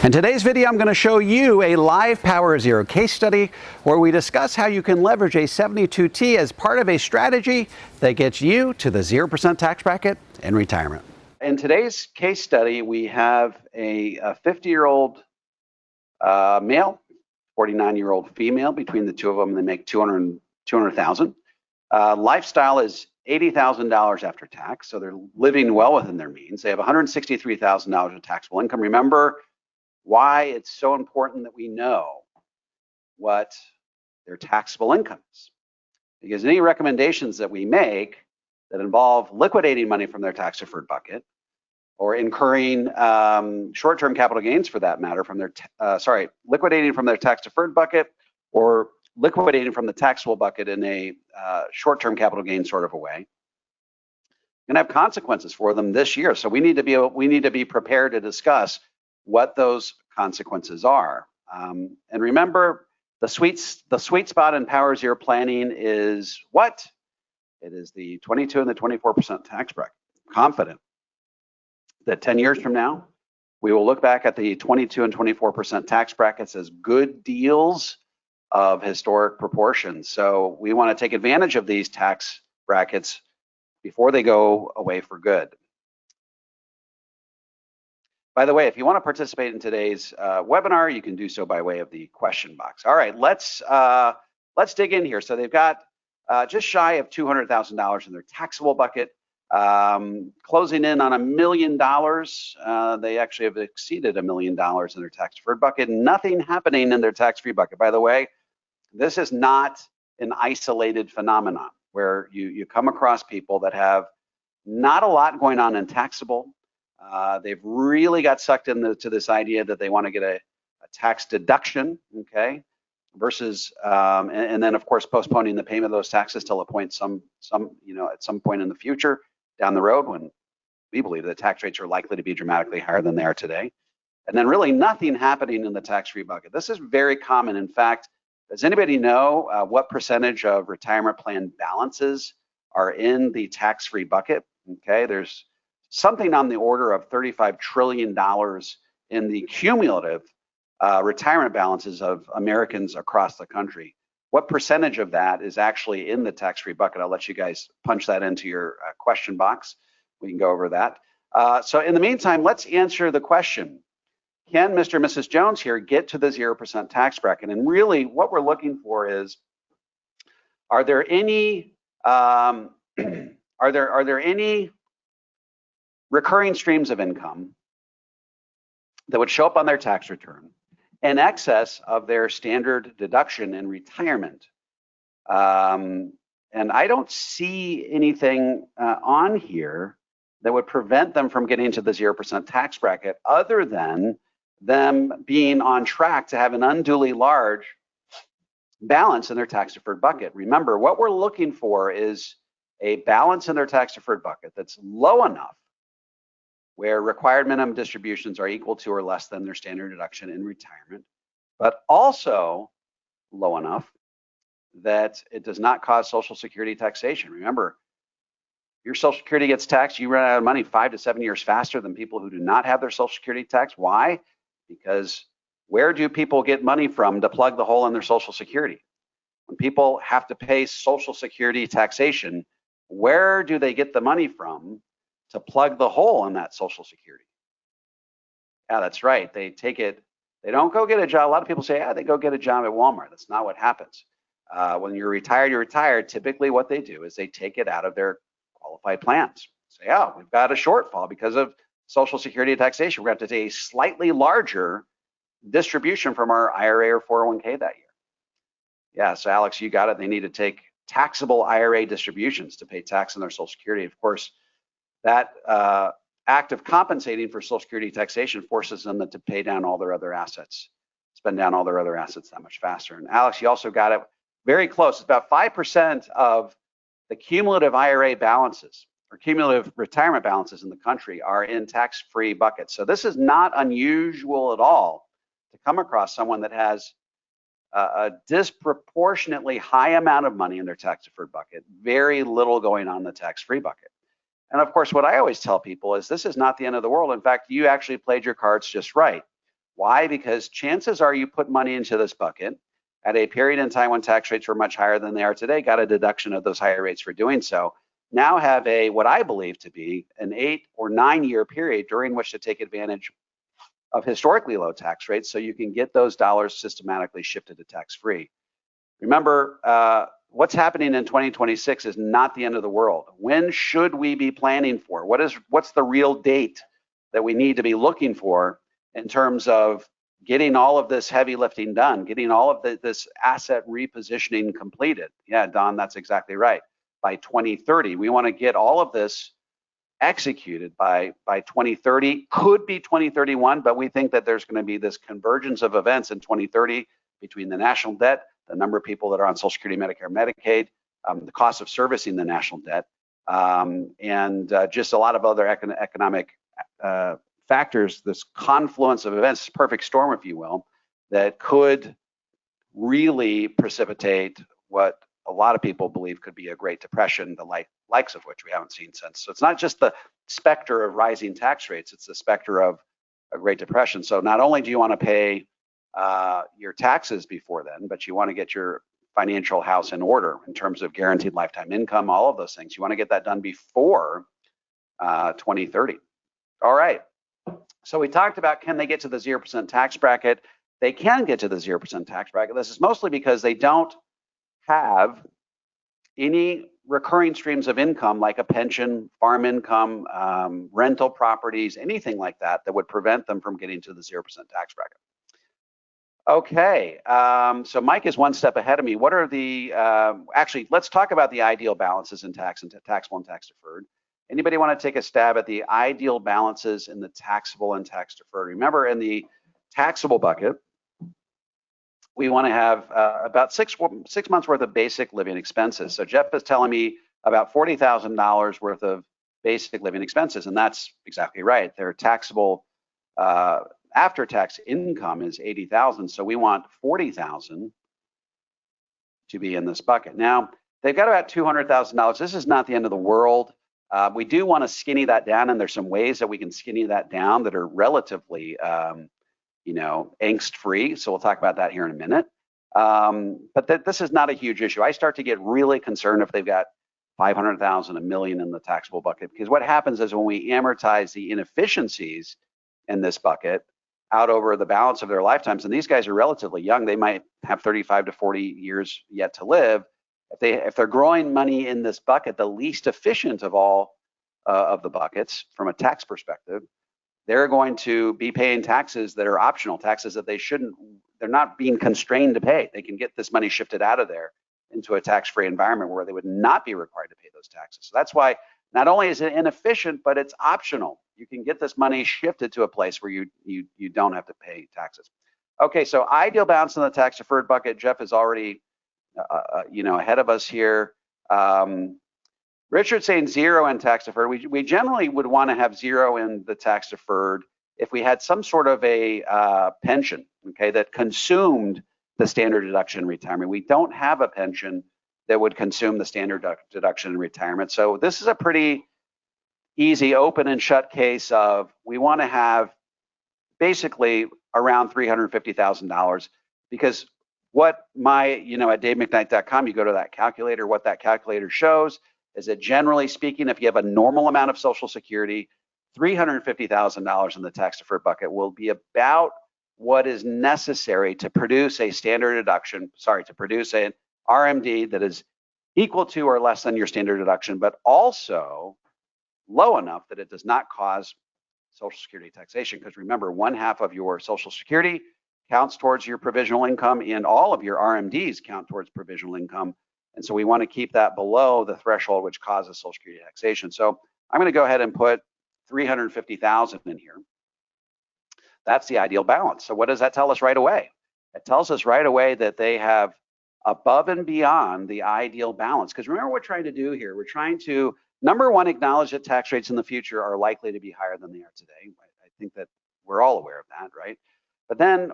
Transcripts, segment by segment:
In today's video, I'm going to show you a live Power Zero case study where we discuss how you can leverage a 72T as part of a strategy that gets you to the 0% tax bracket in retirement. In today's case study, we have a 50-year-old male, 49-year-old female. Between the two of them, they make $200,000. Lifestyle is $80,000 after tax, so they're living well within their means. They have $163,000 of taxable income. Remember why it's so important that we know what their taxable income is. Because any recommendations that we make that involve liquidating money from their tax-deferred bucket or incurring short-term capital gains for that matter from their, liquidating from their tax-deferred bucket or liquidating from the taxable bucket in a short-term capital gain sort of a way, going to have consequences for them this year. So we need to be prepared to discuss what those consequences are. And remember, the sweet spot in Power Zero planning is what? It is the 22 and the 24% tax bracket. I'm confident that 10 years from now, we will look back at the 22 and 24% tax brackets as good deals of historic proportions. So we want to take advantage of these tax brackets before they go away for good. By the way, if you want to participate in today's webinar, you can do so by way of the question box. All right, let's dig in here. So they've got just shy of $200,000 in their taxable bucket, closing in on $1 million. They actually have exceeded $1 million in their tax-deferred bucket. Nothing happening in their tax-free bucket. By the way, this is not an isolated phenomenon where you come across people that have not a lot going on in taxable. They've really got sucked into this idea that they want to get a tax deduction, okay, versus and then of course postponing the payment of those taxes till a point at some point in the future down the road when we believe the tax rates are likely to be dramatically higher than they are today, and then really nothing happening in the tax-free bucket. This is very common. In fact, does anybody know what percentage of retirement plan balances are in the tax-free bucket? Okay, there's something on the order of $35 trillion in the cumulative retirement balances of Americans across the country. What percentage of that is actually in the tax-free bucket? I'll let you guys punch that into your question box. We can go over that. So in the meantime, let's answer the question. Can Mr. and Mrs. Jones here get to the 0% tax bracket? And really what we're looking for is, are there any recurring streams of income that would show up on their tax return in excess of their standard deduction in retirement? And I don't see anything on here that would prevent them from getting to the 0% tax bracket other than them being on track to have an unduly large balance in their tax-deferred bucket. Remember, what we're looking for is a balance in their tax-deferred bucket that's low enough where required minimum distributions are equal to or less than their standard deduction in retirement, but also low enough that it does not cause Social Security taxation. Remember, your Social Security gets taxed, you run out of money 5 to 7 years faster than people who do not have their Social Security tax. Why? Because where do people get money from to plug the hole in their Social Security? When people have to pay Social Security taxation, where do they get the money from to plug the hole in that Social Security? Yeah, that's right. They take it, they don't go get a job. A lot of people say, yeah, they go get a job at Walmart. That's not what happens. When you're retired, you're retired. Typically what they do is they take it out of their qualified plans. Say, oh, we've got a shortfall because of Social Security taxation. We're going to have to take a slightly larger distribution from our IRA or 401k that year. Yeah, so Alex, you got it. They need to take taxable IRA distributions to pay tax on their Social Security. Of course, that act of compensating for Social Security taxation forces them to pay down all their other assets, spend down all their other assets that much faster. And Alex, you also got it very close. It's about 5% of the cumulative IRA balances or cumulative retirement balances in the country are in tax-free buckets. So this is not unusual at all to come across someone that has a disproportionately high amount of money in their tax-deferred bucket, very little going on in the tax-free bucket. And of course, what I always tell people is this is not the end of the world. In fact, you actually played your cards just right. Why? Because chances are you put money into this bucket at a period in time when tax rates were much higher than they are today, got a deduction of those higher rates for doing so. Now have what I believe to be an 8 or 9 year period during which to take advantage of historically low tax rates so you can get those dollars systematically shifted to tax-free. Remember, what's happening in 2026 is not the end of the world. When should we be planning for? What's the real date that we need to be looking for in terms of getting all of this heavy lifting done, getting all of this asset repositioning completed? Yeah, Don, that's exactly right. By 2030, we want to get all of this executed by 2030, could be 2031, but we think that there's going to be this convergence of events in 2030 between the national debt, the number of people that are on Social Security, Medicare, Medicaid, the cost of servicing the national debt, and just a lot of other economic factors, this confluence of events, perfect storm, if you will, that could really precipitate what a lot of people believe could be a Great Depression, the likes of which we haven't seen since. So it's not just the specter of rising tax rates, it's the specter of a Great Depression. So not only do you want to pay your taxes before then, but you want to get your financial house in order in terms of guaranteed lifetime income, all of those things. You want to get that done before 2030. All right. So we talked about, can they get to the 0% tax bracket? They can get to the 0% tax bracket. This is mostly because they don't have any recurring streams of income like a pension, farm income, rental properties, anything like that that would prevent them from getting to the 0% tax bracket. Okay, so Mike is one step ahead of me. What are the, actually, let's talk about the ideal balances in taxable and tax deferred. Anybody want to take a stab at the ideal balances in the taxable and tax deferred? Remember, in the taxable bucket, we want to have about six months worth of basic living expenses. So Jeff is telling me about $40,000 worth of basic living expenses, and that's exactly right. Their taxable after-tax income is $80,000, so we want $40,000 to be in this bucket. Now, they've got about $200,000. This is not the end of the world. We do want to skinny that down, and there's some ways that we can skinny that down that are relatively angst-free. So we'll talk about that here in a minute. But this is not a huge issue. I start to get really concerned if they've got 500,000, $1 million in the taxable bucket, because what happens is when we amortize the inefficiencies in this bucket out over the balance of their lifetimes, and these guys are relatively young, they might have 35 to 40 years yet to live. If they're growing money in this bucket, the least efficient of all of the buckets from a tax perspective, they're going to be paying taxes that are optional, taxes that they're not being constrained to pay. They can get this money shifted out of there into a tax-free environment where they would not be required to pay those taxes. So that's why not only is it inefficient, but it's optional. You can get this money shifted to a place where you don't have to pay taxes. Okay, so ideal balance in the tax deferred bucket. Jeff is already ahead of us here. Richard's saying 0 in tax deferred. We generally would want to have 0 in the tax deferred if we had some sort of a pension, okay, that consumed the standard deduction in retirement. We don't have a pension that would consume the standard deduction in retirement. So this is a pretty easy open and shut case of we want to have basically around $350,000, because what at davemcknight.com, you go to that calculator, what that calculator shows is that generally speaking, if you have a normal amount of Social Security, $350,000 in the tax deferred bucket will be about what is necessary to produce a standard deduction, to produce an RMD that is equal to or less than your standard deduction, but also low enough that it does not cause Social Security taxation. Because remember, 1/2 of your Social Security counts towards your provisional income, and all of your RMDs count towards provisional income. And so we want to keep that below the threshold which causes Social Security taxation. So I'm going to go ahead and put 350,000 in here. That's the ideal balance. So what does that tell us right away? It tells us right away that they have above and beyond the ideal balance. Because remember what we're trying to do here. We're trying to, number one, acknowledge that tax rates in the future are likely to be higher than they are today. I think that we're all aware of that, right? But then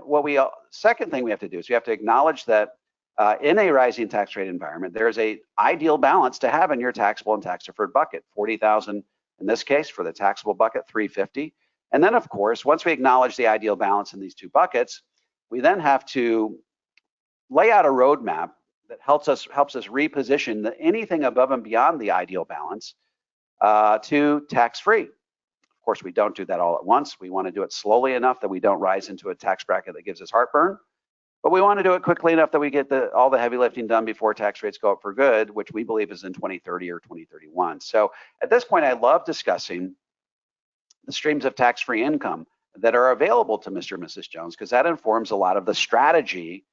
second thing we have to do is we have to acknowledge that in a rising tax rate environment, there's a ideal balance to have in your taxable and tax deferred bucket. 40,000 in this case for the taxable bucket, 350. And then, of course, once we acknowledge the ideal balance in these two buckets, we then have to lay out a roadmap that helps us reposition anything above and beyond the ideal balance to tax-free. Of course, we don't do that all at once. We want to do it slowly enough that we don't rise into a tax bracket that gives us heartburn. But we want to do it quickly enough that we get all the heavy lifting done before tax rates go up for good, which we believe is in 2030 or 2031. So at this point, I love discussing the streams of tax-free income that are available to Mr. and Mrs. Jones, because that informs a lot of the strategy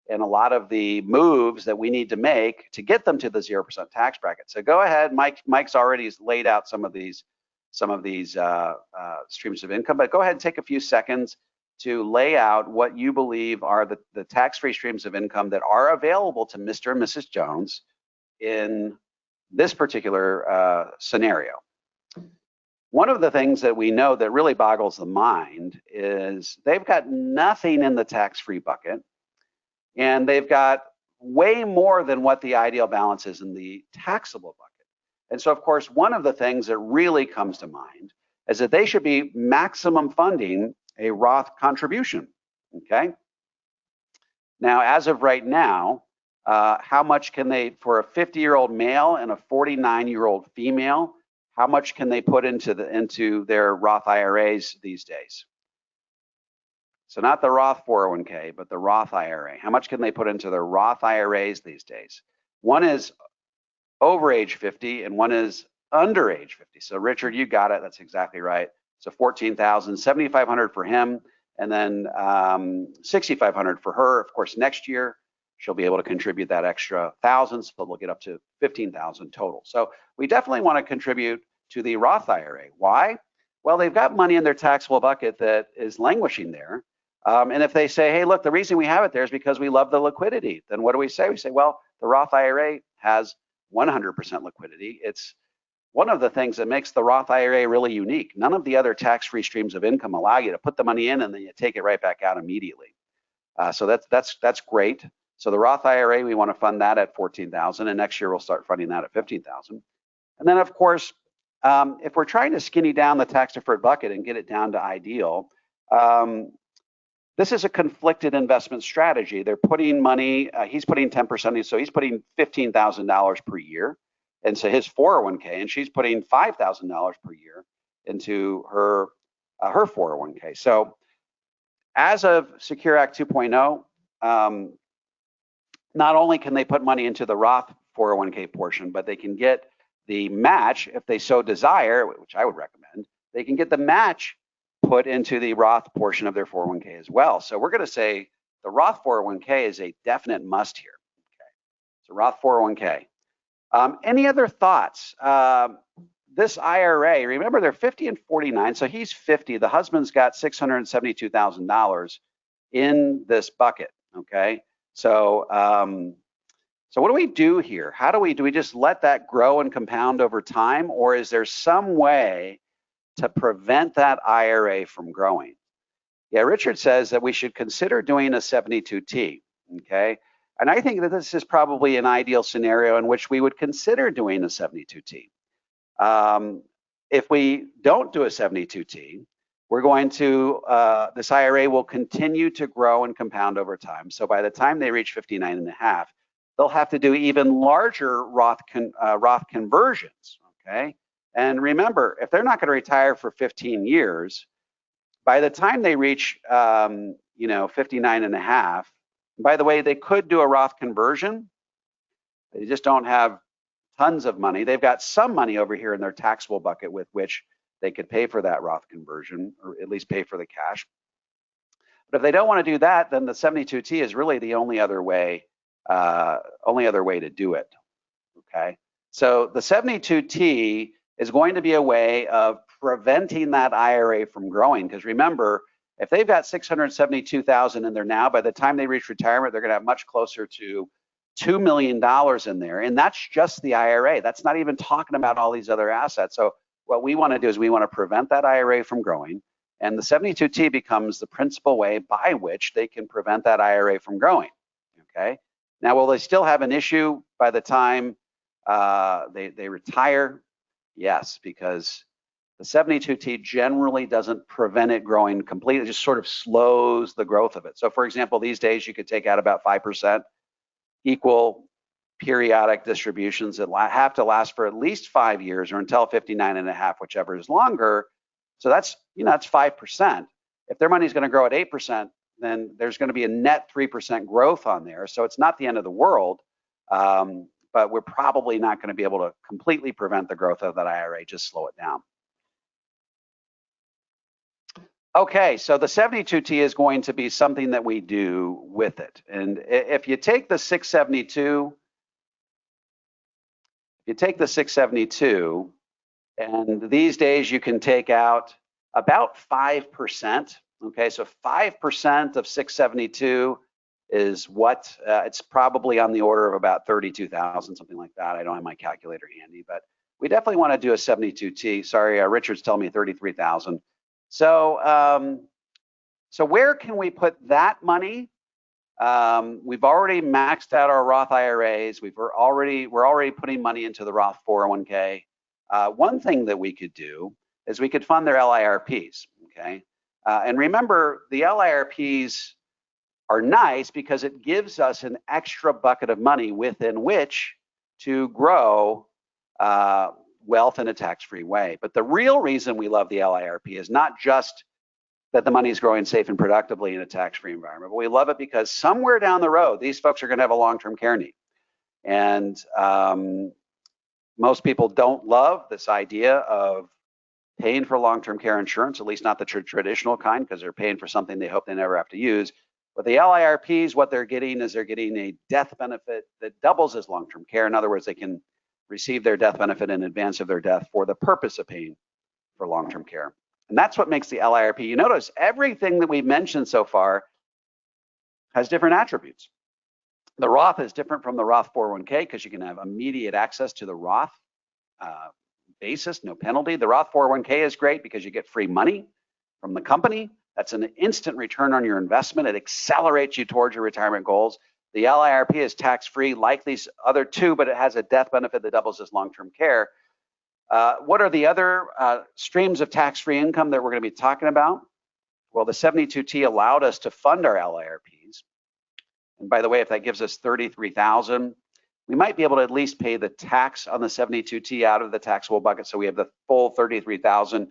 and a lot of the moves that we need to make to get them to the 0% tax bracket. So go ahead, Mike's already laid out some of these streams of income, but go ahead and take a few seconds to lay out what you believe are the tax-free streams of income that are available to Mr. and Mrs. Jones in this particular scenario. One of the things that we know that really boggles the mind is they've got nothing in the tax-free bucket, and they've got way more than what the ideal balance is in the taxable bucket. And so, of course, one of the things that really comes to mind is that they should be maximum funding a Roth contribution, okay? Now, as of right now, how much can they, for a 50-year-old male and a 49-year-old female, how much can they put into their Roth IRAs these days? So not the Roth 401k, but the Roth IRA. How much can they put into their Roth IRAs these days? One is over age 50 and one is under age 50. So Richard, you got it. That's exactly right. So 14,000, 7,500 for him, and then 6,500 for her. Of course, next year she'll be able to contribute that extra 1,000, so we'll get up to 15,000 total. So we definitely want to contribute to the Roth IRA. Why? Well, they've got money in their taxable bucket that is languishing there. And if they say, hey, look, the reason we have it there is because we love the liquidity, then what do we say? We say, well, the Roth IRA has 100% liquidity. It's one of the things that makes the Roth IRA really unique. None of the other tax-free streams of income allow you to put the money in and then you take it right back out immediately. So that's great. So the Roth IRA, we want to fund that at 14,000, and next year we'll start funding that at 15,000. And then, of course, if we're trying to skinny down the tax-deferred bucket and get it down to ideal, this is a conflicted investment strategy. They're putting money, he's putting 10%, so he's putting $15,000 per year into his 401k, and she's putting $5,000 per year into her 401k. So as of Secure Act 2.0, not only can they put money into the Roth 401k portion, but they can get the match if they so desire, which I would recommend. They can get the match put into the Roth portion of their 401k as well. So we're going to say the Roth 401k is a definite must here. Okay, so Roth 401k. Any other thoughts? This IRA, remember they're 50 and 49, so he's 50. The husband's got $672,000 in this bucket. Okay, so so what do we do here? Do we just let that grow and compound over time, or is there some way to prevent that IRA from growing? Yeah, Richard says that we should consider doing a 72T, okay? And I think that this is probably an ideal scenario in which we would consider doing a 72T. If we don't do a 72T, we're going to, this IRA will continue to grow and compound over time. So by the time they reach 59 and a half, they'll have to do even larger Roth conversions, okay? And remember, if they're not going to retire for 15 years, by the time they reach, 59 and a half, by the way, they could do a Roth conversion. They just don't have tons of money. They've got some money over here in their taxable bucket with which they could pay for that Roth conversion, or at least pay for the cash. But if they don't want to do that, then the 72T is really the only other way to do it, okay? So the 72T is going to be a way of preventing that IRA from growing, because remember, if they've got $672,000 in there now, by the time they reach retirement, they're going to have much closer to $2 million in there, and that's just the IRA. That's not even talking about all these other assets. So what we want to do is we want to prevent that IRA from growing, and the 72T becomes the principal way by which they can prevent that IRA from growing, okay? Now, will they still have an issue by the time they retire? Yes, because The 72T generally doesn't prevent it growing completely, it just sort of slows the growth of it. So for example, these days you could take out about 5% equal periodic distributions that have to last for at least 5 years or until 59.5, whichever is longer. So that's, that's 5%. If their money is going to grow at 8%, then there's going to be a net 3% growth on there. So it's not the end of the world, but we're probably not going to be able to completely prevent the growth of that IRA, just slow it down. Okay, so the 72T is going to be something that we do with it. And if you take the 672, and these days you can take out about 5%. Okay, so 5% of 672 is what? It's probably on the order of about 32,000, something like that. I don't have my calculator handy, but we definitely want to do a 72T. Sorry, Richard's telling me 33,000. So, so where can we put that money? We've already maxed out our Roth IRAs. We're already putting money into the Roth 401k. One thing that we could do is we could fund their LIRPs. Okay, and remember, the LIRPs are nice because it gives us an extra bucket of money within which to grow wealth in a tax-free way. But the real reason we love the LIRP is not just that the money is growing safe and productively in a tax-free environment, but we love it because somewhere down the road, these folks are going to have a long-term care need. And most people don't love this idea of paying for long-term care insurance, at least not the traditional kind, because they're paying for something they hope they never have to use. But the LIRPs, what they're getting is they're getting a death benefit that doubles as long-term care. In other words, they can receive their death benefit in advance of their death for the purpose of paying for long-term care. And that's what makes the LIRP. You notice everything that we've mentioned so far has different attributes. The Roth is different from the Roth 401k because you can have immediate access to the Roth basis, no penalty. The Roth 401k is great because you get free money from the company. That's an instant return on your investment. It accelerates you towards your retirement goals. The LIRP is tax-free, like these other two, but it has a death benefit that doubles as long-term care. What are the other streams of tax-free income that we're going to be talking about? Well, the 72T allowed us to fund our LIRPs. And by the way, if that gives us $33,000, we might be able to at least pay the tax on the 72T out of the taxable bucket, so we have the full $33,000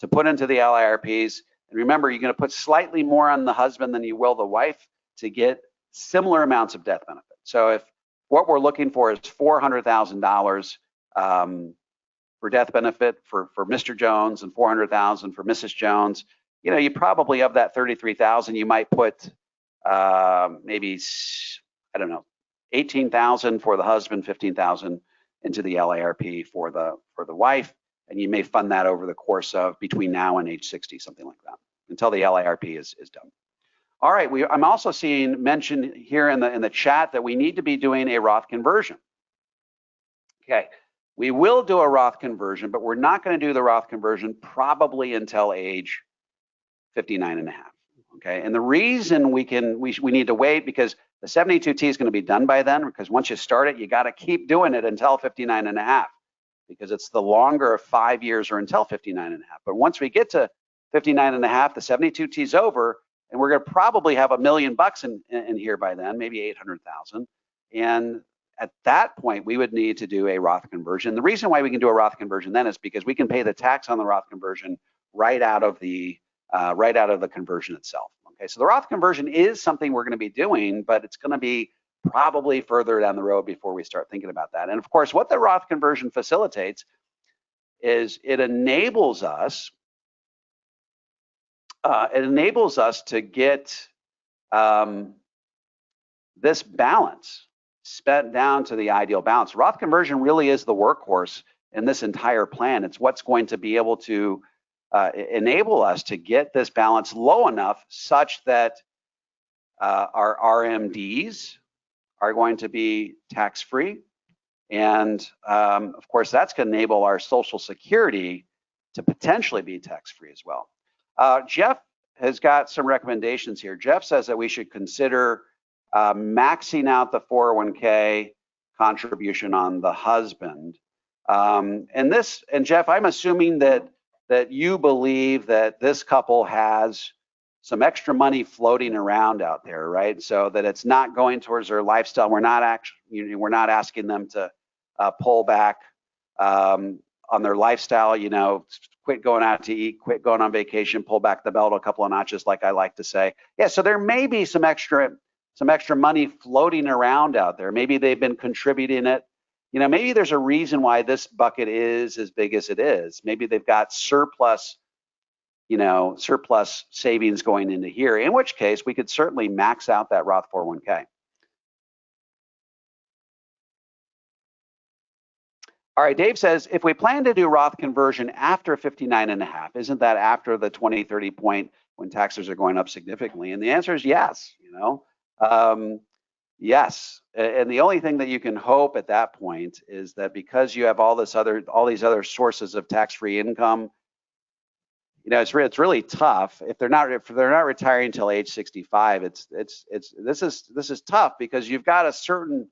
to put into the LIRPs. And remember, you're going to put slightly more on the husband than you will the wife to get similar amounts of death benefit. So if what we're looking for is $400,000 for death benefit for Mr. Jones and $400,000 for Mrs. Jones, you probably, of that $33,000, you might put maybe, I don't know, $18,000 for the husband, $15,000 into the LIRP for the wife, and you may fund that over the course of between now and age 60, something like that, until the LIRP is done. All right, I'm also seeing mentioned here in the chat that we need to be doing a Roth conversion. Okay, we will do a Roth conversion, but we're not going to do the Roth conversion probably until age 59.5. Okay, and the reason we need to wait because the 72T is going to be done by then, because once you start it, you got to keep doing it until 59.5, because it's the longer of 5 years or until 59.5. But once we get to 59.5, the 72T is over, and we're going to probably have $1 million in here by then, maybe 800,000. And at that point, we would need to do a Roth conversion. The reason why we can do a Roth conversion then is because we can pay the tax on the Roth conversion right out of the conversion itself. Okay, so the Roth conversion is something we're going to be doing, but it's going to be probably further down the road before we start thinking about that. And of course, what the Roth conversion facilitates is it enables us to get this balance spent down to the ideal balance. Roth conversion really is the workhorse in this entire plan. It's what's going to be able to enable us to get this balance low enough such that our RMDs are going to be tax-free. And of course, that's going to enable our Social Security to potentially be tax-free as well. Jeff has got some recommendations here. Jeff says that we should consider maxing out the 401k contribution on the husband. And Jeff, I'm assuming that that you believe that this couple has some extra money floating around out there, right? So that it's not going towards their lifestyle. We're not asking them to pull back on their lifestyle, quit going out to eat, quit going on vacation, pull back the belt a couple of notches, like I like to say. Yeah, so there may be some extra money floating around out there. Maybe they've been contributing it. Maybe there's a reason why this bucket is as big as it is. Maybe they've got surplus savings going into here, in which case we could certainly max out that Roth 401k. All right, Dave says, if we plan to do Roth conversion after 59.5, isn't that after the 2030 point when taxes are going up significantly? And the answer is yes, yes. And the only thing that you can hope at that point is that because you have all these other sources of tax-free income, it's really tough if they're not retiring until age 65. This is tough because you've got a certain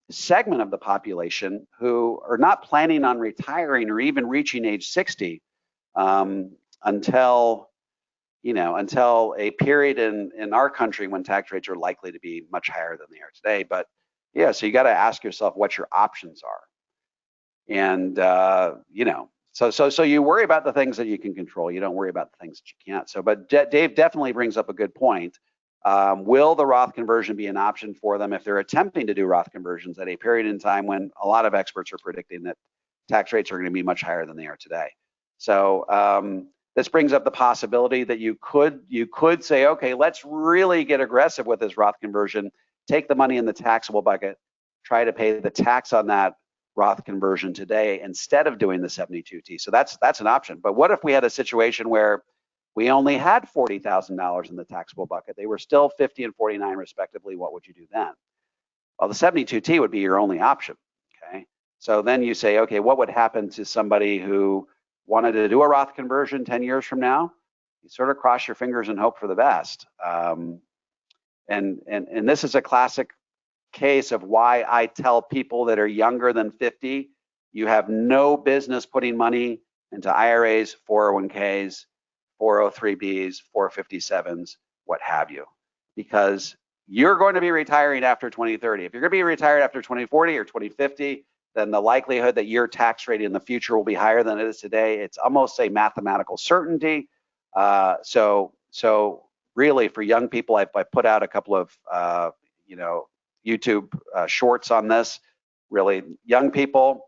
segment of the population who are not planning on retiring or even reaching age 60 until a period in our country when tax rates are likely to be much higher than they are today. But yeah, so you got to ask yourself what your options are, and so you worry about the things that you can control. You don't worry about the things that you can't. But Dave definitely brings up a good point. Will the Roth conversion be an option for them if they're attempting to do Roth conversions at a period in time when a lot of experts are predicting that tax rates are going to be much higher than they are today? So this brings up the possibility that you could say, okay, let's really get aggressive with this Roth conversion, take the money in the taxable bucket, try to pay the tax on that Roth conversion today instead of doing the 72T. So that's an option. But what if we had a situation where we only had $40,000 in the taxable bucket? They were still 50 and 49 respectively. What would you do then? Well, the 72T would be your only option. Okay. So then you say, okay, what would happen to somebody who wanted to do a Roth conversion 10 years from now? You sort of cross your fingers and hope for the best. And this is a classic case of why I tell people that are younger than 50, you have no business putting money into IRAs, 401ks, 403bs, 457s, what have you, because you're going to be retiring after 2030. If you're going to be retired after 2040 or 2050, then the likelihood that your tax rate in the future will be higher than it is today, it's almost a mathematical certainty. So really, for young people, I put out a couple of YouTube shorts on this. Really, young people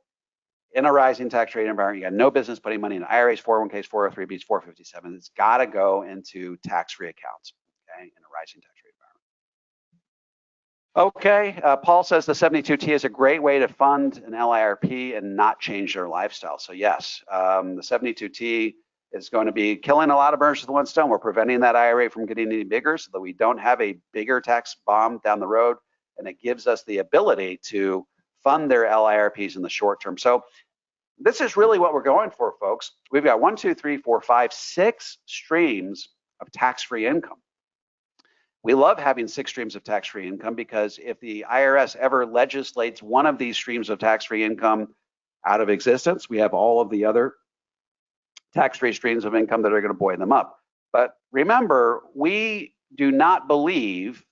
in a rising tax rate environment, you got no business putting money in IRAs, 401ks, 403bs, 457s. It's got to go into tax-free accounts, okay, in a rising tax rate environment. Okay, Paul says the 72T is a great way to fund an LIRP and not change their lifestyle. So yes, the 72T is going to be killing a lot of birds with one stone. We're preventing that IRA from getting any bigger so that we don't have a bigger tax bomb down the road, and it gives us the ability to fund their LIRPs in the short term. So this is really what we're going for, folks. We've got 6 streams of tax-free income. We love having 6 streams of tax-free income because if the IRS ever legislates one of these streams of tax-free income out of existence, we have all of the other tax-free streams of income that are going to buoy them up. But remember, we do not believe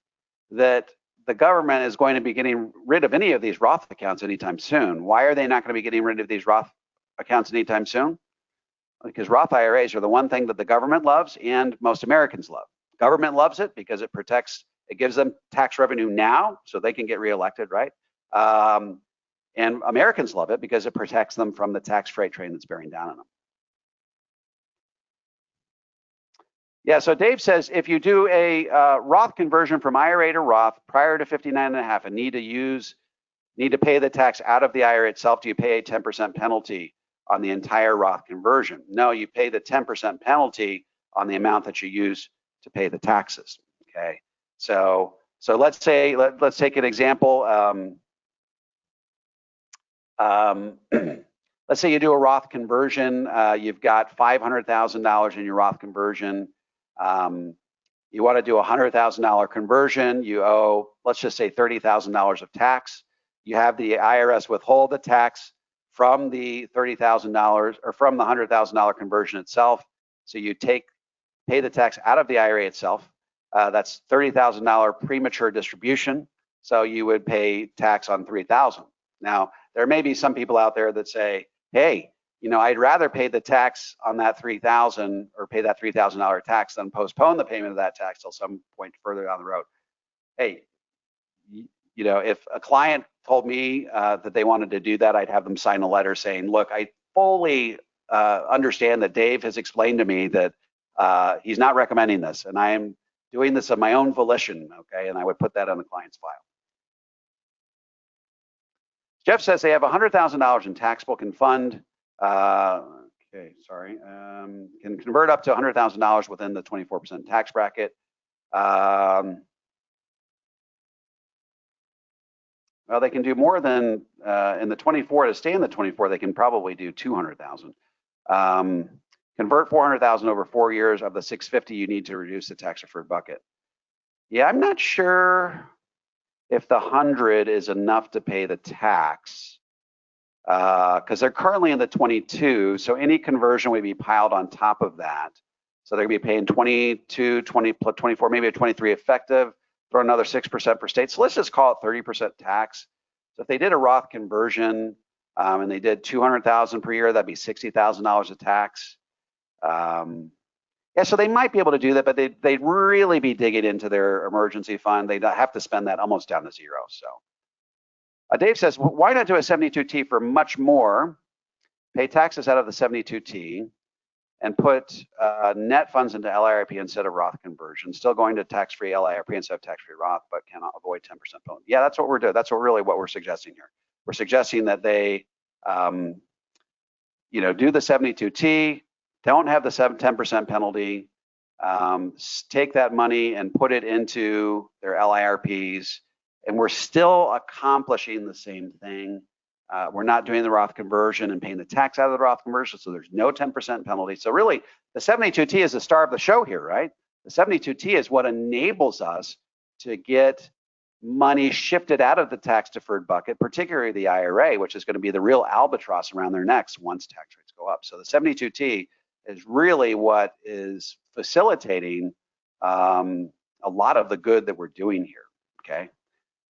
that the government is going to be getting rid of any of these Roth accounts anytime soon. Why are they not going to be getting rid of these Roth accounts anytime soon? Because Roth IRAs are the one thing that the government loves and most Americans love. Government loves it because it gives them tax revenue now so they can get reelected, right? And Americans love it because it protects them from the tax freight train that's bearing down on them. Yeah, so Dave says, if you do a Roth conversion from IRA to Roth prior to 59.5 and need to pay the tax out of the IRA itself, do you pay a 10% penalty on the entire Roth conversion? No, you pay the 10% penalty on the amount that you use to pay the taxes, okay? So let's take an example. Let's say you do a Roth conversion, you've got $500,000 in your Roth conversion. You want to do a $100,000 conversion, you owe, let's just say $30,000 of tax. You have the IRS withhold the tax from the $30,000 or from the $100,000 conversion itself. So you pay the tax out of the IRA itself. That's $30,000 premature distribution. So you would pay tax on $3,000. Now, there may be some people out there that say, hey, I'd rather pay the tax on that $3,000 or pay that $3,000 tax than postpone the payment of that tax till some point further down the road. Hey, if a client told me that they wanted to do that, I'd have them sign a letter saying, look, I fully understand that Dave has explained to me that he's not recommending this, and I am doing this of my own volition, okay? And I would put that on the client's file. Jeff says they have $100,000 in taxable, can fund, can convert up to $100,000 within the 24% tax bracket. Well, they can do more than in the 24. To stay in the 24, they can probably do 200,000. Convert 400,000 over 4 years. Of the 650, you need to reduce the tax deferred bucket. Yeah, I'm not sure if the 100 is enough to pay the tax because they're currently in the 22. So any conversion would be piled on top of that. So they're gonna be paying 22, 20 plus 24, maybe a 23 effective. Throw another 6% per state. So let's just call it 30% tax. So if they did a Roth conversion and they did 200,000 per year, that'd be $60,000 of tax. Yeah, so they might be able to do that, but they'd really be digging into their emergency fund. They'd have to spend that almost down to zero. So Dave says, well, why not do a 72T for much more, pay taxes out of the 72T, and put net funds into LIRP instead of Roth conversion, still going to tax-free LIRP instead of tax-free Roth, but cannot avoid 10% penalty. Yeah, that's what we're doing. That's really what we're suggesting here. We're suggesting that they, do the 72T, don't have the 10% penalty, take that money and put it into their LIRPs, and we're still accomplishing the same thing. We're not doing the Roth conversion and paying the tax out of the Roth conversion, so there's no 10% penalty. So really, the 72T is the star of the show here, right? The 72T is what enables us to get money shifted out of the tax deferred bucket, particularly the IRA, which is going to be the real albatross around their necks once tax rates go up. So the 72T is really what is facilitating a lot of the good that we're doing here, okay?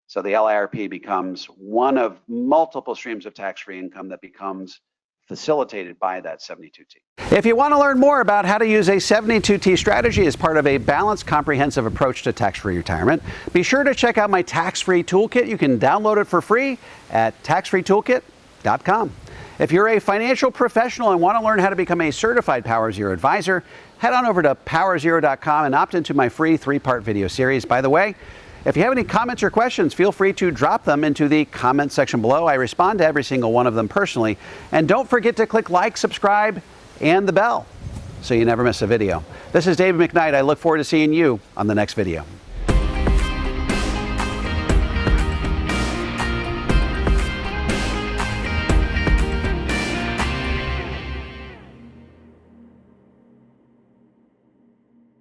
So the LIRP becomes one of multiple streams of tax-free income that becomes facilitated by that 72T. If you want to learn more about how to use a 72T strategy as part of a balanced, comprehensive approach to tax-free retirement, be sure to check out my tax-free toolkit. You can download it for free at taxfreetoolkit.com. If you're a financial professional and want to learn how to become a certified Power Zero advisor, head on over to powerzero.com and opt into my free 3-part video series. By the way, if you have any comments or questions, feel free to drop them into the comment section below. I respond to every single one of them personally. And don't forget to click like, subscribe, and the bell so you never miss a video. This is David McKnight. I look forward to seeing you on the next video.